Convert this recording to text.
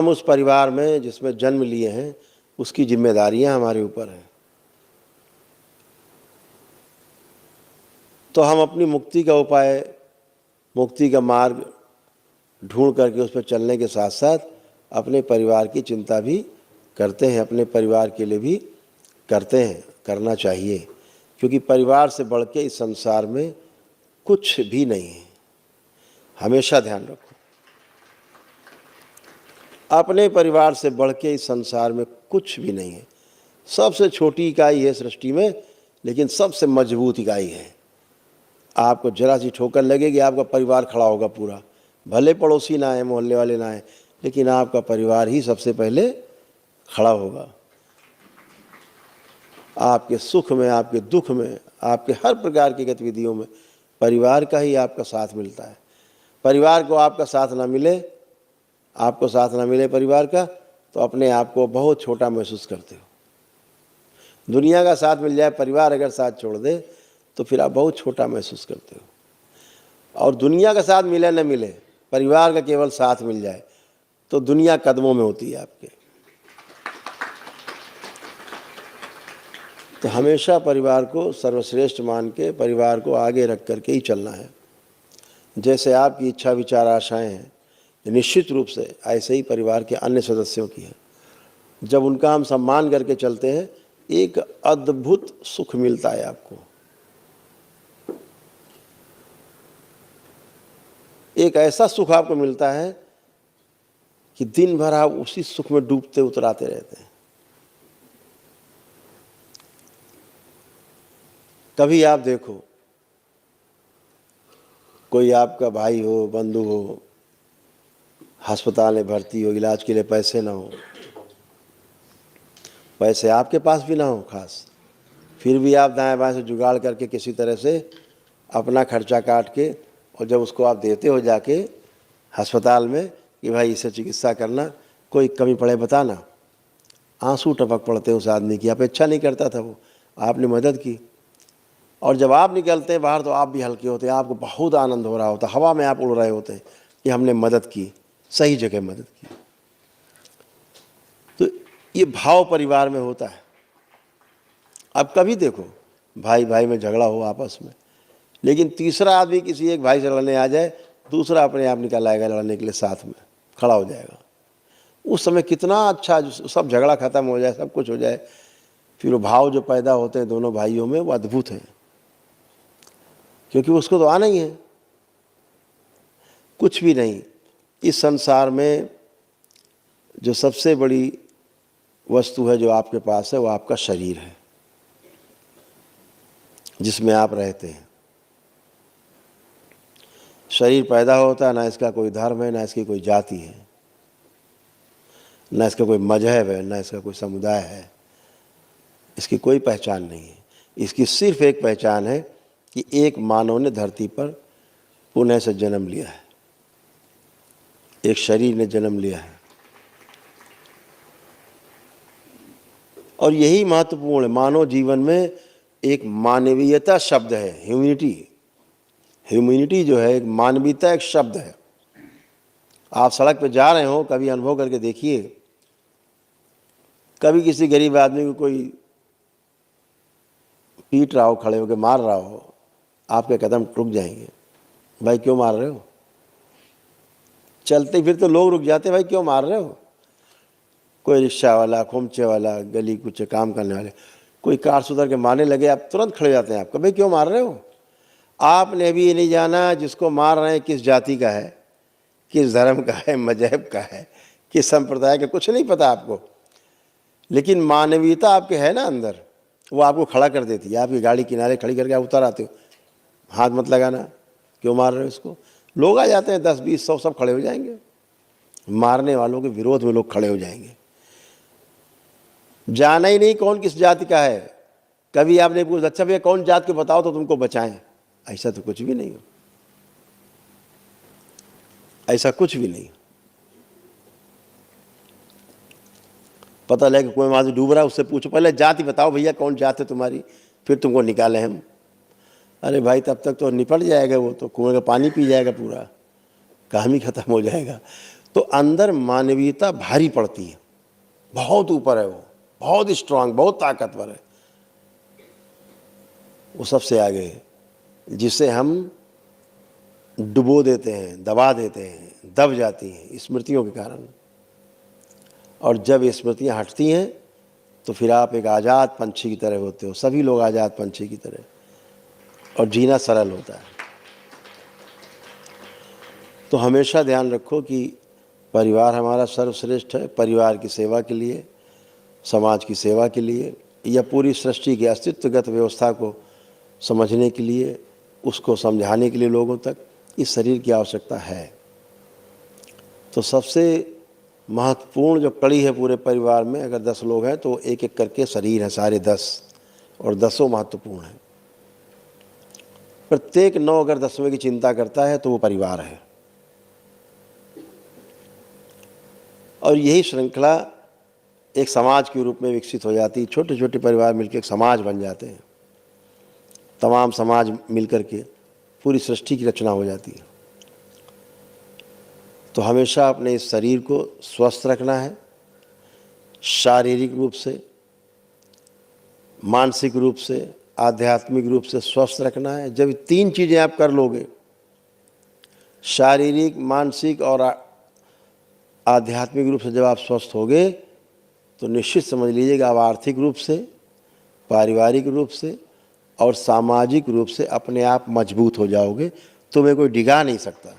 हम उस परिवार में जिसमें जन्म लिए हैं, उसकी जिम्मेदारियां हमारे ऊपर हैं। तो हम अपनी मुक्ति का उपाय, मुक्ति का मार्ग ढूंढ करके उस पर चलने के साथ साथ अपने परिवार की चिंता भी करते हैं, अपने परिवार के लिए भी करते हैं, करना चाहिए, क्योंकि परिवार से बढ़ के इस संसार में कुछ भी नहीं है। हमेशा ध्यान रखो, अपने परिवार से बढ़ के इस संसार में कुछ भी नहीं है। सबसे छोटी इकाई है सृष्टि में, लेकिन सबसे मजबूत इकाई है। आपको जरा सी ठोकर लगेगी, आपका परिवार खड़ा होगा पूरा। भले पड़ोसी ना आए, मोहल्ले वाले ना आए, लेकिन आपका परिवार ही सबसे पहले खड़ा होगा। आपके सुख में, आपके दुख में, आपके हर प्रकार की गतिविधियों में परिवार का ही आपका साथ मिलता है। परिवार को आपका साथ ना मिले, आपको साथ ना मिले परिवार का, तो अपने आप को बहुत छोटा महसूस करते हो। दुनिया का साथ मिल जाए, परिवार अगर साथ छोड़ दे तो फिर आप बहुत छोटा महसूस करते हो। और दुनिया का साथ मिले न मिले, परिवार का केवल साथ मिल जाए तो दुनिया कदमों में होती है आपके। तो हमेशा परिवार को सर्वश्रेष्ठ मान के परिवार को आगे रख करके ही चलना है। जैसे आपकी इच्छा विचार आशाएं हैं, निश्चित रूप से ऐसे ही परिवार के अन्य सदस्यों की हैं। जब उनका हम सम्मान करके चलते हैं, एक अद्भुत सुख मिलता है आपको। एक ऐसा सुख आपको मिलता है कि दिन भर आप उसी सुख में डूबते उतराते रहते हैं। कभी आप देखो, कोई आपका भाई हो, बंधु हो, अस्पताल में भर्ती हो, इलाज के लिए पैसे ना हो, पैसे आपके पास भी ना हो खास, फिर भी आप दाएं बाएं से जुगाड़ करके किसी तरह से अपना खर्चा काट के, और जब उसको आप देते हो जाके अस्पताल में कि भाई इसे चिकित्सा करना, कोई कमी पड़े बताना, आंसू टपक पड़ते उस आदमी की। अपेक्षा नहीं करता था वो, आपने मदद की। और जब आप निकलते हैं बाहर तो आप भी हल्के होते हैं, आपको बहुत आनंद हो रहा होता, हवा में आप उड़ रहे होते हैं कि हमने मदद की, सही जगह मदद की। तो ये भाव परिवार में होता है। अब कभी देखो भाई भाई में झगड़ा हो आपस में, लेकिन तीसरा आदमी किसी एक भाई से लड़ने आ जाए, दूसरा अपने आप निकल आएगा लड़ने के लिए, साथ में खड़ा हो जाएगा। उस समय कितना अच्छा, सब झगड़ा खत्म हो जाए, सब कुछ हो जाए, फिर वो भाव जो पैदा होते हैं दोनों भाइयों में, वो अद्भुत हैं, क्योंकि उसको तो आना ही है। कुछ भी नहीं इस संसार में, जो सबसे बड़ी वस्तु है जो आपके पास है, वो आपका शरीर है, जिसमें आप रहते हैं। शरीर पैदा होता है, ना इसका कोई धर्म है, ना इसकी कोई जाति है, ना इसका कोई मजहब है, ना इसका कोई समुदाय है। इसकी कोई पहचान नहीं है। इसकी सिर्फ एक पहचान है कि एक मानव ने धरती पर पुनः से जन्म लिया है, एक शरीर ने जन्म लिया है। और यही महत्वपूर्ण है। मानव जीवन में एक मानवीयता शब्द है, ह्यूमैनिटी। ह्यूमैनिटी जो है, एक मानवीयता एक शब्द है। आप सड़क पर जा रहे हो, कभी अनुभव करके देखिए, कभी किसी गरीब आदमी को कोई पीट रहा हो, खड़े होकर मार रहा हो, आपके कदम रुक जाएंगे, भाई क्यों मार रहे हो? चलते फिर तो लोग रुक जाते, भाई क्यों मार रहे हो? कोई रिक्शा वाला, खोमचे वाला, गली कुछ काम करने वाले, कोई कार सुधर के मारने लगे, आप तुरंत खड़े जाते हैं, आपको भाई क्यों मार रहे हो? आपने अभी ये नहीं जाना जिसको मार रहे हैं किस जाति का है, किस धर्म का है, मजहब का है, किस संप्रदाय का, कुछ नहीं पता आपको, लेकिन मानवीयता आपके है ना अंदर, वो आपको खड़ा कर देती है। आपकी गाड़ी किनारे खड़ी करके आप उतर आते हो, हाथ मत लगाना, क्यों मार रहे हो इसको? लोग आ जाते हैं 10 20 100, सब खड़े हो जाएंगे, मारने वालों के विरोध में लोग खड़े हो जाएंगे। जाना ही नहीं कौन किस जाति का है। कभी आपने पूछा, अच्छा भैया कौन जात के बताओ तो तुमको बचाएं? ऐसा तो कुछ भी नहीं हो, ऐसा कुछ भी नहीं। पता लगे कोई वहां से डूब रहा है, उससे पूछो पहले जाति बताओ भैया कौन जात है तुम्हारी, फिर तुमको निकाले हम। अरे भाई तब तक तो निपट जाएगा, वो तो कुएं का पानी पी जाएगा, पूरा काम ही खत्म हो जाएगा। तो अंदर मानवीयता भारी पड़ती है, बहुत ऊपर है, वो बहुत स्ट्रांग, बहुत ताकतवर है, वो सबसे आगे है, जिसे हम डुबो देते हैं, दबा देते हैं, दब जाती हैं स्मृतियों के कारण। और जब स्मृतियाँ हटती हैं तो फिर आप एक आज़ाद पंछी की तरह होते हो, सभी लोग आज़ाद पंछी की तरह, और जीना सरल होता है। तो हमेशा ध्यान रखो कि परिवार हमारा सर्वश्रेष्ठ है, परिवार की सेवा के लिए, समाज की सेवा के लिए, या पूरी सृष्टि की अस्तित्वगत व्यवस्था को समझने के लिए, उसको समझाने के लिए लोगों तक इस शरीर की आवश्यकता है। तो सबसे महत्वपूर्ण जो कड़ी है पूरे परिवार में, अगर 10 लोग हैं तो एक एक करके शरीर है, सारे 10, और 10 महत्वपूर्ण हैं। प्रत्येक 9 अगर 10वें की चिंता करता है तो वो परिवार है। और यही श्रृंखला एक समाज के रूप में विकसित हो जाती है। छोटे छोटे परिवार मिलकर एक समाज बन जाते हैं, तमाम समाज मिलकर के पूरी सृष्टि की रचना हो जाती है। तो हमेशा अपने इस शरीर को स्वस्थ रखना है, शारीरिक रूप से, मानसिक रूप से, आध्यात्मिक रूप से स्वस्थ रखना है। जब 3 चीज़ें आप कर लोगे, शारीरिक, मानसिक और आध्यात्मिक रूप से जब आप स्वस्थ होगे, तो निश्चित समझ लीजिएगा आप आर्थिक रूप से, पारिवारिक रूप से और सामाजिक रूप से अपने आप मजबूत हो जाओगे। तुम्हें कोई डिगा नहीं सकता।